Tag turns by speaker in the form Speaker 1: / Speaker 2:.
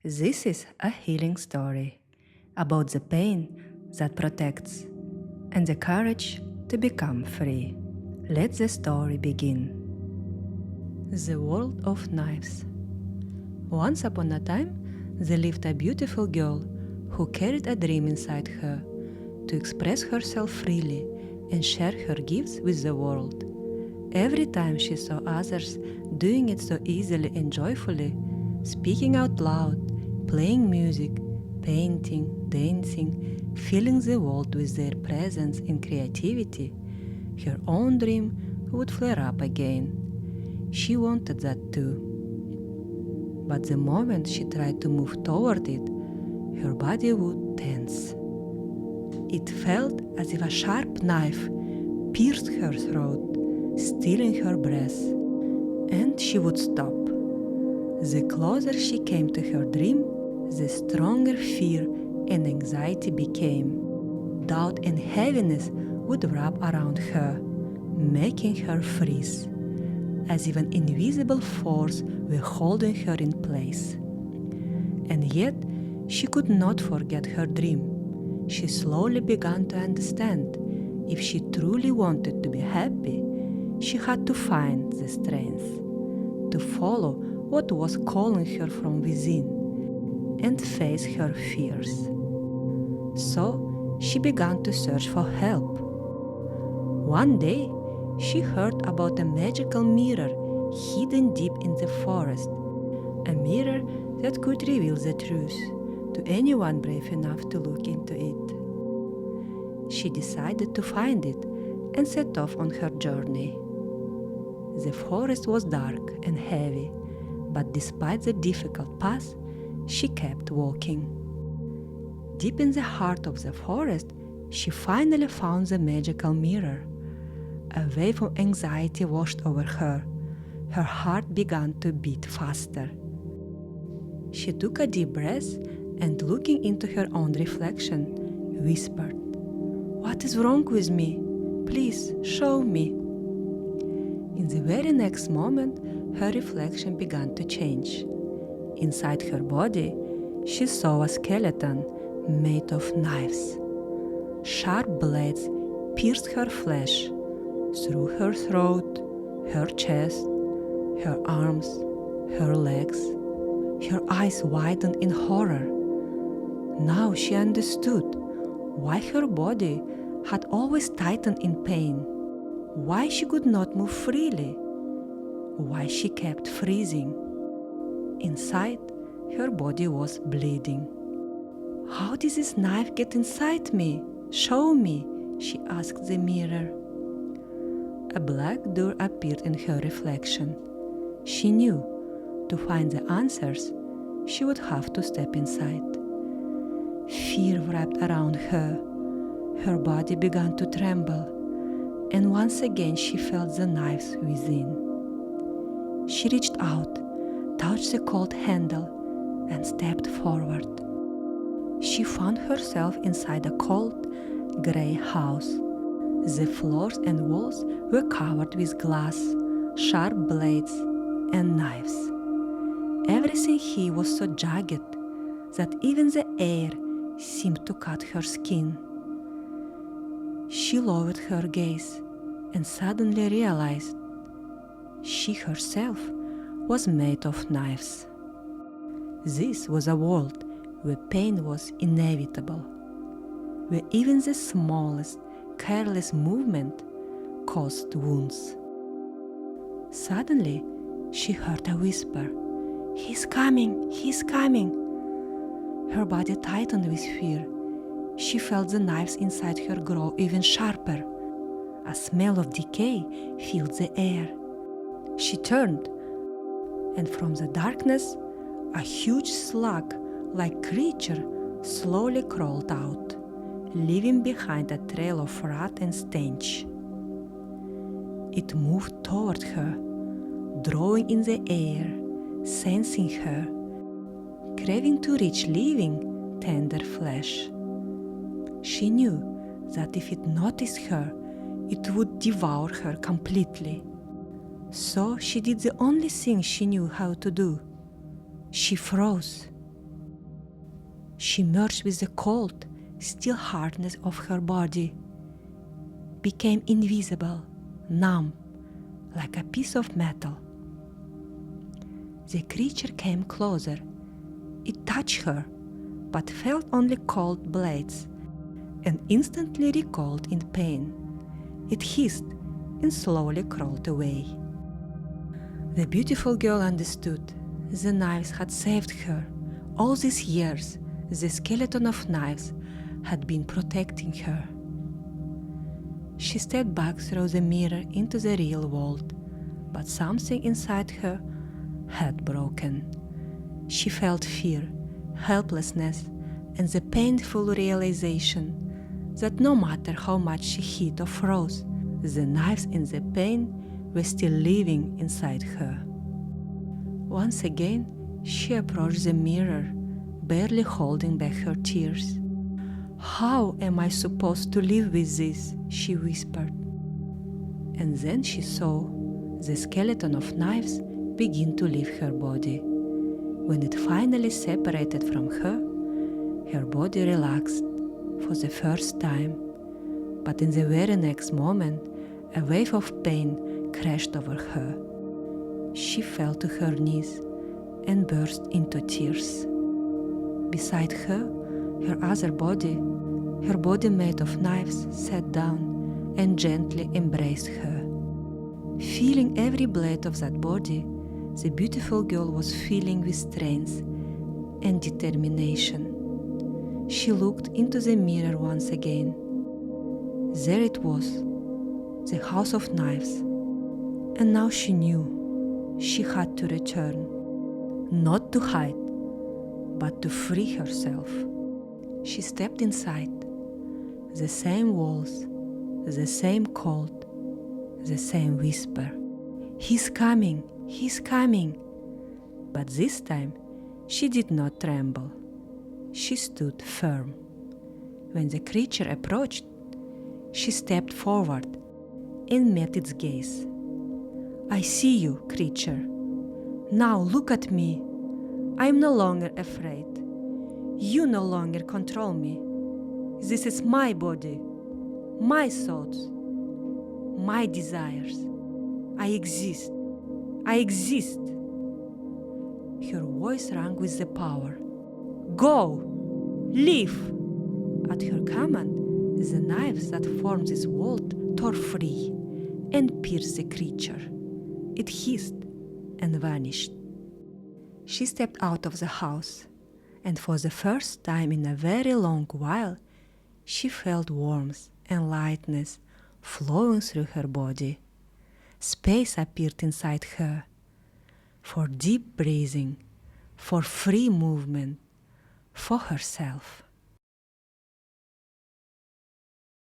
Speaker 1: This is a healing story about the pain that protects and the courage to become free. Let the story begin. The World of Knives. Once upon a time, there lived a beautiful girl who carried a dream inside her to express herself freely and share her gifts with the world. Every time she saw others doing it so easily and joyfully, speaking out loud, playing music, painting, dancing, filling the world with their presence and creativity, her own dream would flare up again. She wanted that too. But the moment she tried to move toward it, her body would tense. It felt as if a sharp knife pierced her throat, stealing her breath, and she would stop. The closer she came to her dream, the stronger fear and anxiety became. Doubt and heaviness would wrap around her, making her freeze, as if an invisible force were holding her in place. And yet, she could not forget her dream. She slowly began to understand if she truly wanted to be happy, she had to find the strength to follow what was calling her from within and face her fears. So she began to search for help. One day, she heard about a magical mirror hidden deep in the forest, a mirror that could reveal the truth to anyone brave enough to look into it. She decided to find it and set off on her journey. The forest was dark and heavy, but despite the difficult path, she kept walking. Deep in the heart of the forest, she finally found the magical mirror. A wave of anxiety washed over her. Her heart began to beat faster. She took a deep breath and, looking into her own reflection, whispered, "What is wrong with me? Please show me." In the very next moment, her reflection began to change. Inside her body, she saw a skeleton made of knives. Sharp blades pierced her flesh, through her throat, her chest, her arms, her legs. Her eyes widened in horror. Now she understood why her body had always tightened in pain, why she could not move freely, why she kept freezing. Inside, her body was bleeding. "How did this knife get inside me? Show me," she asked the mirror. A black door appeared in her reflection. She knew to find the answers, she would have to step inside. Fear wrapped around her. Her body began to tremble, and once again she felt the knives within. She reached out, touched the cold handle, and stepped forward. She found herself inside a cold, gray house. The floors and walls were covered with glass, sharp blades, and knives. Everything here was so jagged that even the air seemed to cut her skin. She lowered her gaze and suddenly realized she herself was made of knives. This was a world where pain was inevitable, where even the smallest, careless movement caused wounds. Suddenly, she heard a whisper, "He's coming! He's coming!" Her body tightened with fear. She felt the knives inside her grow even sharper. A smell of decay filled the air. She turned, and from the darkness, a huge slug-like creature slowly crawled out, leaving behind a trail of rot and stench. It moved toward her, drawing in the air, sensing her, craving to reach living, tender flesh. She knew that if it noticed her, it would devour her completely. So she did the only thing she knew how to do. She froze. She merged with the cold, still hardness of her body, became invisible, numb, like a piece of metal. The creature came closer. It touched her, but felt only cold blades, and instantly recoiled in pain. It hissed and slowly crawled away. The beautiful girl understood. The knives had saved her. All these years, the skeleton of knives had been protecting her. She stepped back through the mirror into the real world, but something inside her had broken. She felt fear, helplessness, and the painful realization that no matter how much she hit or froze, the knives in the pain were still living inside her. Once again, she approached the mirror, barely holding back her tears. "How am I supposed to live with this?" she whispered. And then she saw the skeleton of knives begin to leave her body. When it finally separated from her, her body relaxed for the first time. But in the very next moment, a wave of pain crashed over her. She fell to her knees and burst into tears. Beside her, her other body, her body made of knives, sat down and gently embraced her. Feeling every blade of that body, the beautiful girl was filling with strength and determination. She looked into the mirror once again. There it was, the house of knives. And now she knew she had to return, not to hide, but to free herself. She stepped inside. The same walls, the same cold, the same whisper. "He's coming, he's coming." But this time, she did not tremble. She stood firm. When the creature approached, she stepped forward and met its gaze. "I see you, creature. Now look at me. I'm no longer afraid. You no longer control me. This is my body, my thoughts, my desires. I exist. I exist." Her voice rang with the power. "Go! Leave!" At her command, the knives that formed this world tore free and pierced the creature. It hissed and vanished. She stepped out of the house, and for the first time in a very long while, she felt warmth and lightness flowing through her body. Space appeared inside her for deep breathing, for free movement, for herself.